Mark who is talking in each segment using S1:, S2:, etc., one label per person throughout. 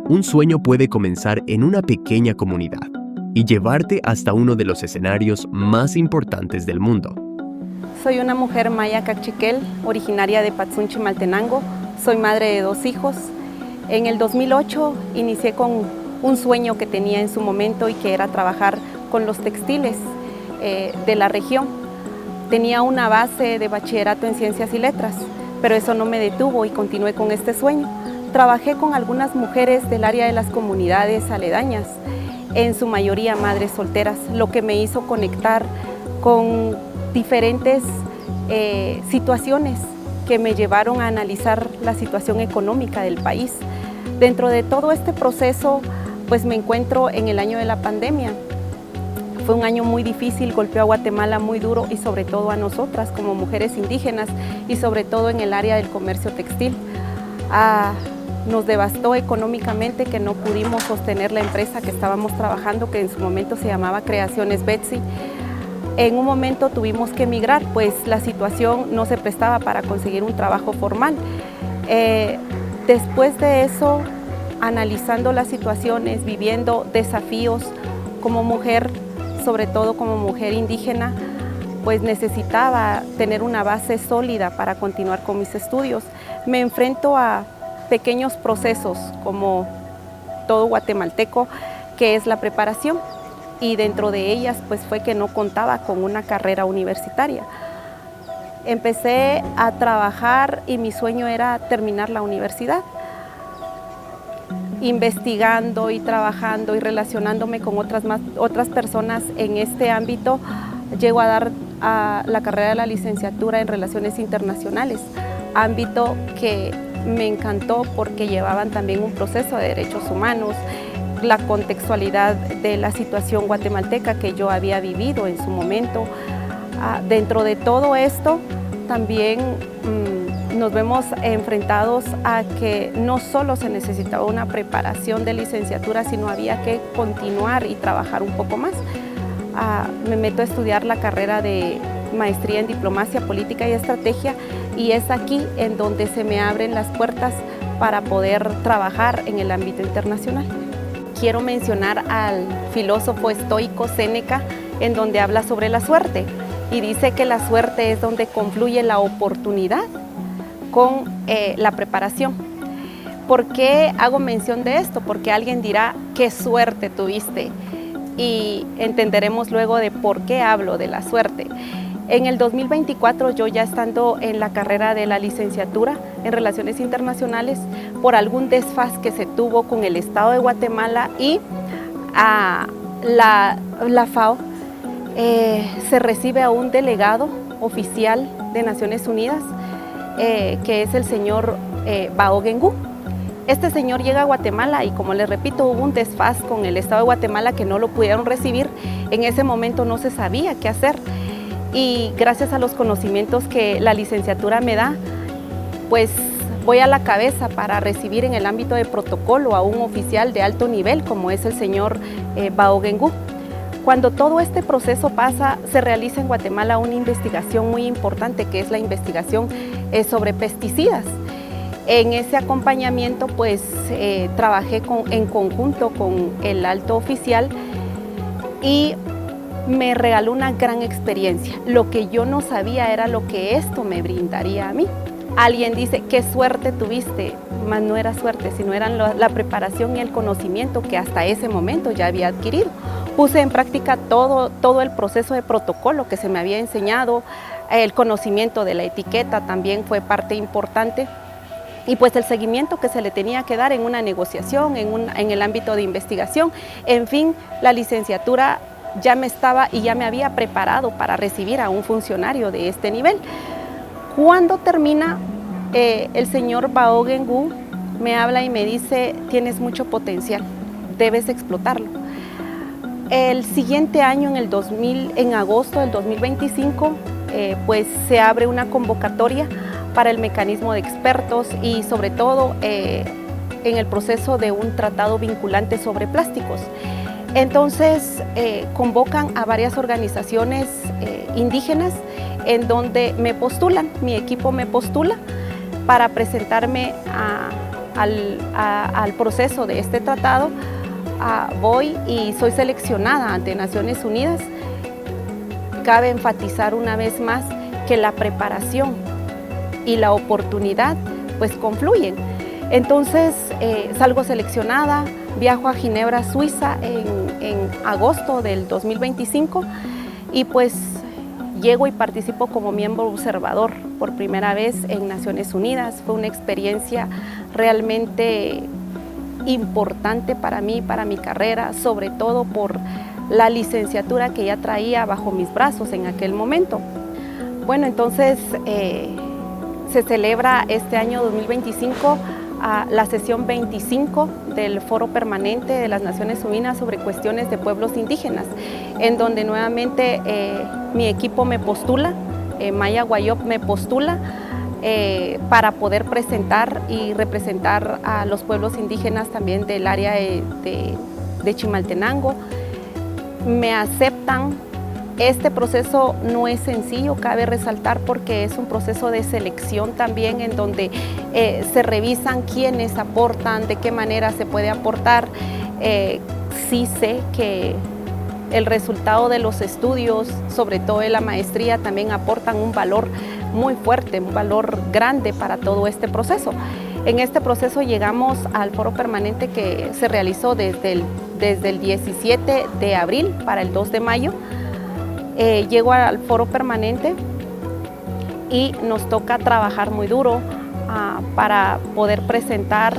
S1: Un sueño puede comenzar en una pequeña comunidad y llevarte hasta uno de los escenarios más importantes del mundo.
S2: Soy una mujer maya cachiquel, originaria de Patsunchimaltenango. Soy madre de 2 hijos. En el 2008 inicié con un sueño que tenía en su momento y que era trabajar con los textiles de la región. Tenía una base de bachillerato en Ciencias y Letras, pero eso no me detuvo y continué con este sueño. Trabajé con algunas mujeres del área de las comunidades aledañas, en su mayoría madres solteras, lo que me hizo conectar con diferentes situaciones que me llevaron a analizar la situación económica del país. Dentro de todo este proceso, pues me encuentro en el año de la pandemia. Fue un año muy difícil, golpeó a Guatemala muy duro y sobre todo a nosotras como mujeres indígenas y sobre todo en el área del comercio textil. Nos devastó económicamente, que no pudimos sostener la empresa que estábamos trabajando, que en su momento se llamaba Creaciones Betsy. En un momento tuvimos que emigrar, pues la situación no se prestaba para conseguir un trabajo formal. Después de eso, analizando las situaciones, viviendo desafíos como mujer, sobre todo como mujer indígena, pues necesitaba tener una base sólida para continuar con mis estudios. Me enfrento a pequeños procesos, como todo guatemalteco, que es la preparación, y dentro de ellas pues fue que no contaba con una carrera universitaria. Empecé a trabajar y mi sueño era terminar la universidad. Investigando y trabajando y relacionándome con otras personas en este ámbito, llego a dar la carrera de la licenciatura en Relaciones Internacionales, ámbito que me encantó porque llevaban también un proceso de derechos humanos, la contextualidad de la situación guatemalteca que yo había vivido en su momento. Dentro de todo esto también nos vemos enfrentados a que no solo se necesitaba una preparación de licenciatura, sino había que continuar y trabajar un poco más. Me meto a estudiar la carrera de maestría en Diplomacia, Política y Estrategia, y es aquí en donde se me abren las puertas para poder trabajar en el ámbito internacional. Quiero mencionar al filósofo estoico Séneca, en donde habla sobre la suerte, y dice que la suerte es donde confluye la oportunidad con la preparación. ¿Por qué hago mención de esto? Porque alguien dirá, qué suerte tuviste, y entenderemos luego de por qué hablo de la suerte. En el 2024, yo ya estando en la carrera de la licenciatura en Relaciones Internacionales, por algún desfaz que se tuvo con el Estado de Guatemala y la FAO, se recibe a un delegado oficial de Naciones Unidas, que es el señor Bao Gengu. Este señor llega a Guatemala y, como les repito, hubo un desfaz con el Estado de Guatemala que no lo pudieron recibir. En ese momento no se sabía qué hacer. Y gracias a los conocimientos que la licenciatura me da, pues voy a la cabeza para recibir en el ámbito de protocolo a un oficial de alto nivel como es el señor Bao Gengu. Cuando todo este proceso pasa, se realiza en Guatemala una investigación muy importante, que es la investigación sobre pesticidas. En ese acompañamiento pues trabajé en conjunto con el alto oficial y me regaló una gran experiencia. Lo que yo no sabía era lo que esto me brindaría a mí. Alguien dice, qué suerte tuviste, mas no era suerte, sino era la preparación y el conocimiento que hasta ese momento ya había adquirido. Puse en práctica todo el proceso de protocolo que se me había enseñado, el conocimiento de la etiqueta también fue parte importante, y pues el seguimiento que se le tenía que dar en una negociación, en el ámbito de investigación. En fin, la licenciatura ya me había preparado para recibir a un funcionario de este nivel. Cuando termina, el señor Bao Gengu me habla y me dice, tienes mucho potencial, debes explotarlo. El siguiente año, en agosto del 2025, pues se abre una convocatoria para el mecanismo de expertos y sobre todo en el proceso de un tratado vinculante sobre plásticos. Entonces convocan a varias organizaciones indígenas en donde me postulan, mi equipo me postula para presentarme al proceso de este tratado, voy y soy seleccionada ante Naciones Unidas. Cabe enfatizar una vez más que la preparación y la oportunidad pues confluyen. Entonces salgo seleccionada, viajo a Ginebra, Suiza en agosto del 2025 y pues llego y participo como miembro observador por primera vez en Naciones Unidas. Fue una experiencia realmente importante para mí, para mi carrera, sobre todo por la licenciatura que ya traía bajo mis brazos en aquel momento. Bueno, entonces se celebra este año 2025 la sesión 25 del Foro Permanente de las Naciones Unidas sobre cuestiones de pueblos indígenas, en donde nuevamente mi equipo me postula, Maya Guayop me postula para poder presentar y representar a los pueblos indígenas también del área de Chimaltenango. Me aceptan. Este proceso no es sencillo, cabe resaltar, porque es un proceso de selección también en donde se revisan quiénes aportan, de qué manera se puede aportar. Sí sé que el resultado de los estudios, sobre todo de la maestría, también aportan un valor muy fuerte, un valor grande para todo este proceso. En este proceso llegamos al foro permanente que se realizó desde el 17 de abril para el 2 de mayo. Llego al foro permanente y nos toca trabajar muy duro para poder presentar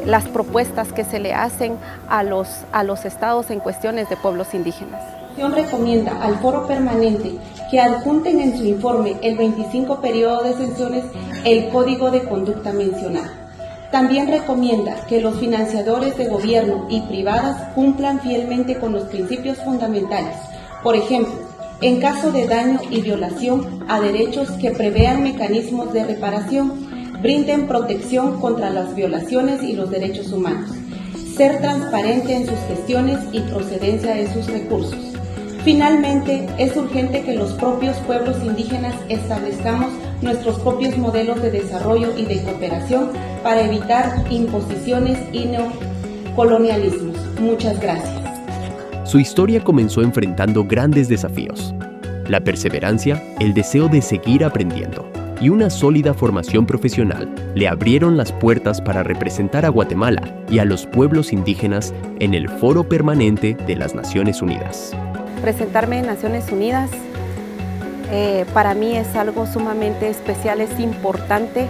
S2: las propuestas que se le hacen a los estados en cuestiones de pueblos indígenas.
S3: La Comisión recomienda al foro permanente que adjunten en su informe el 25 periodo de sesiones el código de conducta mencionado. También recomienda que los financiadores de gobierno y privadas cumplan fielmente con los principios fundamentales. Por ejemplo, en caso de daño y violación a derechos que prevean mecanismos de reparación, brinden protección contra las violaciones y los derechos humanos. Ser transparente en sus gestiones y procedencia de sus recursos. Finalmente, es urgente que los propios pueblos indígenas establezcamos nuestros propios modelos de desarrollo y de cooperación para evitar imposiciones y neocolonialismos. Muchas gracias.
S1: Su historia comenzó enfrentando grandes desafíos: la perseverancia, el deseo de seguir aprendiendo y una sólida formación profesional le abrieron las puertas para representar a Guatemala y a los pueblos indígenas en el Foro Permanente de las Naciones Unidas.
S2: Presentarme en Naciones Unidas para mí es algo sumamente especial, es importante.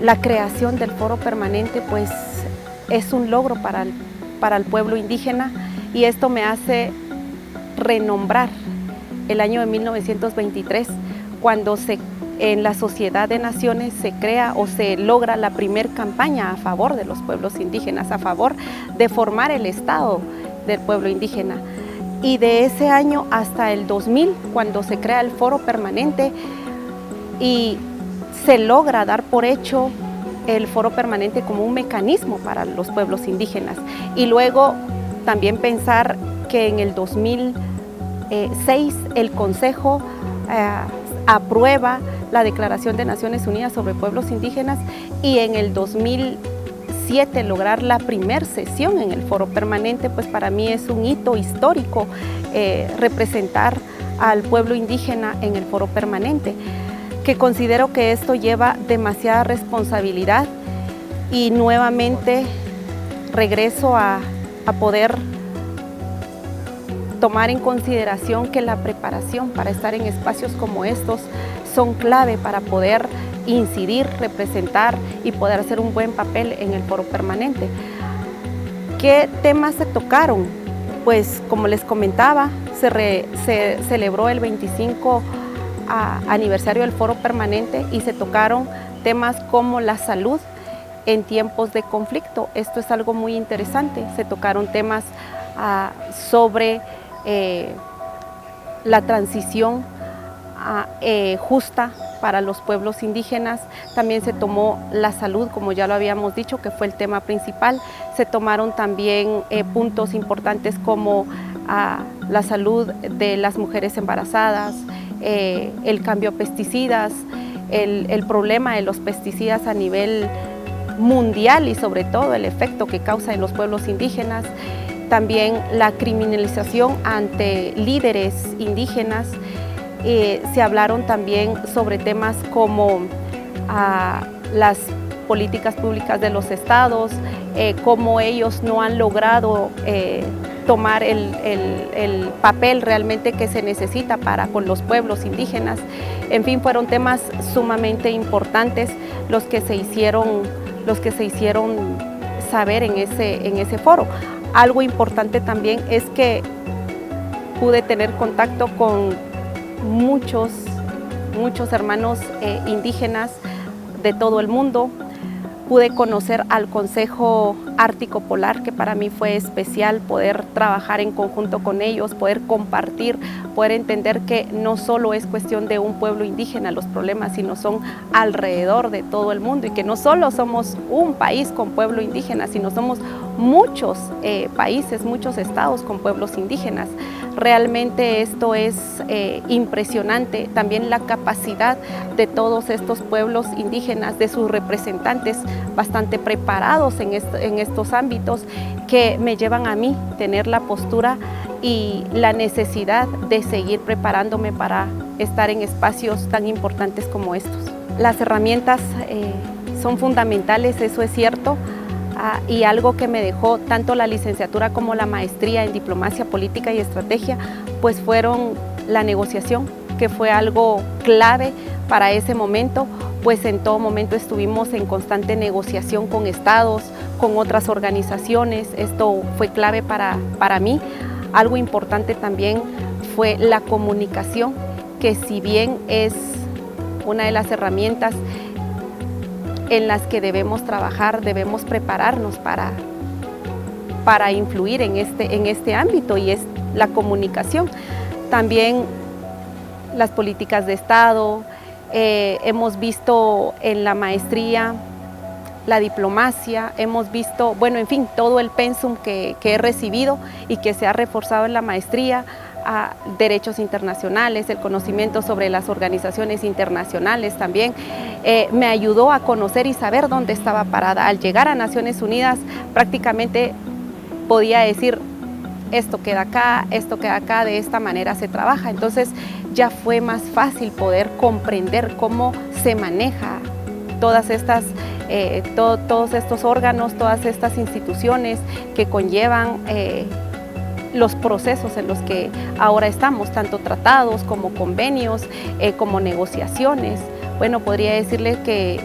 S2: La creación del Foro Permanente pues es un logro para el pueblo indígena, y esto me hace renombrar el año de 1923, cuando en la Sociedad de Naciones se crea o se logra la primer campaña a favor de los pueblos indígenas, a favor de formar el Estado del pueblo indígena. Y de ese año hasta el 2000, cuando se crea el Foro Permanente y se logra dar por hecho el Foro Permanente como un mecanismo para los pueblos indígenas. Y luego también pensar que en el 2006 el Consejo aprueba la Declaración de Naciones Unidas sobre Pueblos Indígenas, y en el 2007 lograr la primer sesión en el Foro Permanente, pues para mí es un hito histórico representar al pueblo indígena en el Foro Permanente, que considero que esto lleva demasiada responsabilidad, y nuevamente regreso a poder tomar en consideración que la preparación para estar en espacios como estos son clave para poder incidir, representar y poder hacer un buen papel en el Foro Permanente. ¿Qué temas se tocaron? Pues como les comentaba, se celebró el 25 aniversario del Foro Permanente y se tocaron temas como la salud en tiempos de conflicto. Esto es algo muy interesante. Se tocaron temas sobre la transición justa para los pueblos indígenas. También se tomó la salud, como ya lo habíamos dicho, que fue el tema principal. Se tomaron también puntos importantes como la salud de las mujeres embarazadas, el cambio a pesticidas, el problema de los pesticidas a nivel mundial y sobre todo el efecto que causa en los pueblos indígenas, también la criminalización ante líderes indígenas. Se hablaron también sobre temas como las políticas públicas de los estados, cómo ellos no han logrado tomar el papel realmente que se necesita para con los pueblos indígenas. En fin, fueron temas sumamente importantes los que se hicieron saber en ese foro. Algo importante también es que pude tener contacto con muchos hermanos indígenas de todo el mundo. Pude conocer al Consejo Ártico Polar, que para mí fue especial poder trabajar en conjunto con ellos, poder compartir, poder entender que no solo es cuestión de un pueblo indígena los problemas, sino son alrededor de todo el mundo, y que no solo somos un país con pueblo indígena, sino somos muchos países, muchos estados con pueblos indígenas. Realmente esto es impresionante, también la capacidad de todos estos pueblos indígenas, de sus representantes bastante preparados en estos ámbitos, que me llevan a mí tener la postura y la necesidad de seguir preparándome para estar en espacios tan importantes como estos. Las herramientas son fundamentales, eso es cierto. Y algo que me dejó tanto la licenciatura como la maestría en diplomacia política y estrategia, pues fueron la negociación, que fue algo clave para ese momento, pues en todo momento estuvimos en constante negociación con estados, con otras organizaciones. Esto fue clave para mí. Algo importante también fue la comunicación, que si bien es una de las herramientas en las que debemos trabajar, debemos prepararnos para influir en este ámbito, y es la comunicación. También las políticas de Estado, hemos visto en la maestría la diplomacia, hemos visto, bueno, en fin, todo el pensum que he recibido y que se ha reforzado en la maestría, a derechos internacionales, el conocimiento sobre las organizaciones internacionales también, me ayudó a conocer y saber dónde estaba parada. Al llegar a Naciones Unidas prácticamente podía decir, esto queda acá, de esta manera se trabaja. Entonces ya fue más fácil poder comprender cómo se maneja todos estos órganos, todas estas instituciones que conllevan los procesos en los que ahora estamos, tanto tratados como convenios, como negociaciones. Bueno, podría decirles que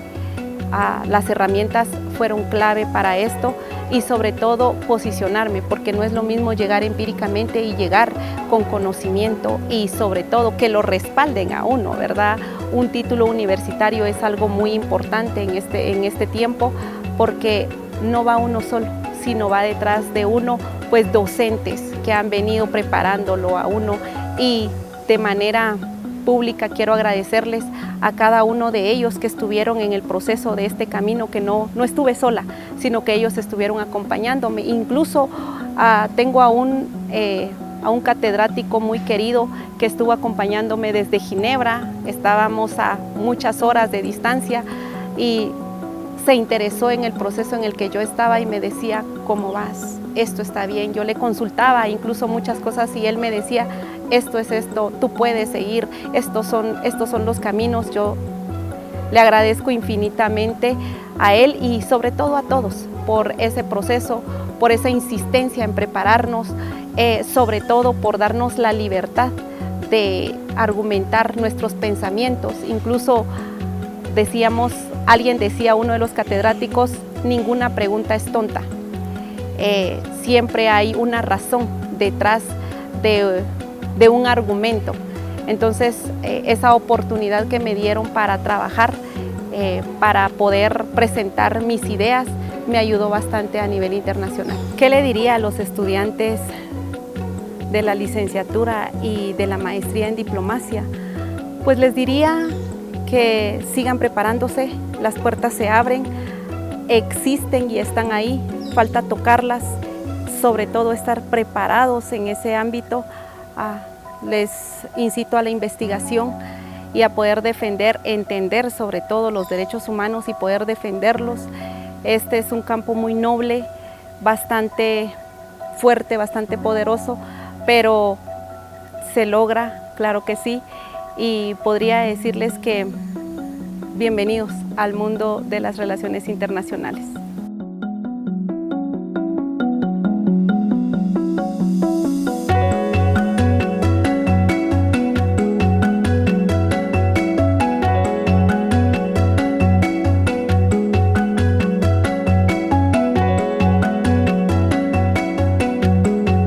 S2: las herramientas fueron clave para esto, y sobre todo posicionarme, porque no es lo mismo llegar empíricamente y llegar con conocimiento, y sobre todo que lo respalden a uno, ¿verdad? Un título universitario es algo muy importante en este tiempo, porque no va uno solo, sino va detrás de uno pues docentes que han venido preparándolo a uno, y de manera pública quiero agradecerles a cada uno de ellos que estuvieron en el proceso de este camino, que no estuve sola, sino que ellos estuvieron acompañándome. Incluso tengo a un catedrático muy querido que estuvo acompañándome desde Ginebra. Estábamos a muchas horas de distancia y se interesó en el proceso en el que yo estaba y me decía, ¿cómo vas? Esto está bien. Yo le consultaba incluso muchas cosas y él me decía, esto es esto, tú puedes seguir, estos son los caminos. Yo le agradezco infinitamente a él y sobre todo a todos por ese proceso, por esa insistencia en prepararnos, sobre todo por darnos la libertad de argumentar nuestros pensamientos. Incluso alguien decía, uno de los catedráticos, ninguna pregunta es tonta. Siempre hay una razón detrás de un argumento. Entonces, esa oportunidad que me dieron para trabajar, para poder presentar mis ideas, me ayudó bastante a nivel internacional. ¿Qué le diría a los estudiantes de la licenciatura y de la maestría en diplomacia? Pues les diría que sigan preparándose, las puertas se abren, existen y están ahí, falta tocarlas, sobre todo estar preparados en ese ámbito. Les incito a la investigación y a poder defender, entender sobre todo los derechos humanos y poder defenderlos. Este es un campo muy noble, bastante fuerte, bastante poderoso, pero se logra, claro que sí, y podría decirles que bienvenidos al mundo de las relaciones internacionales.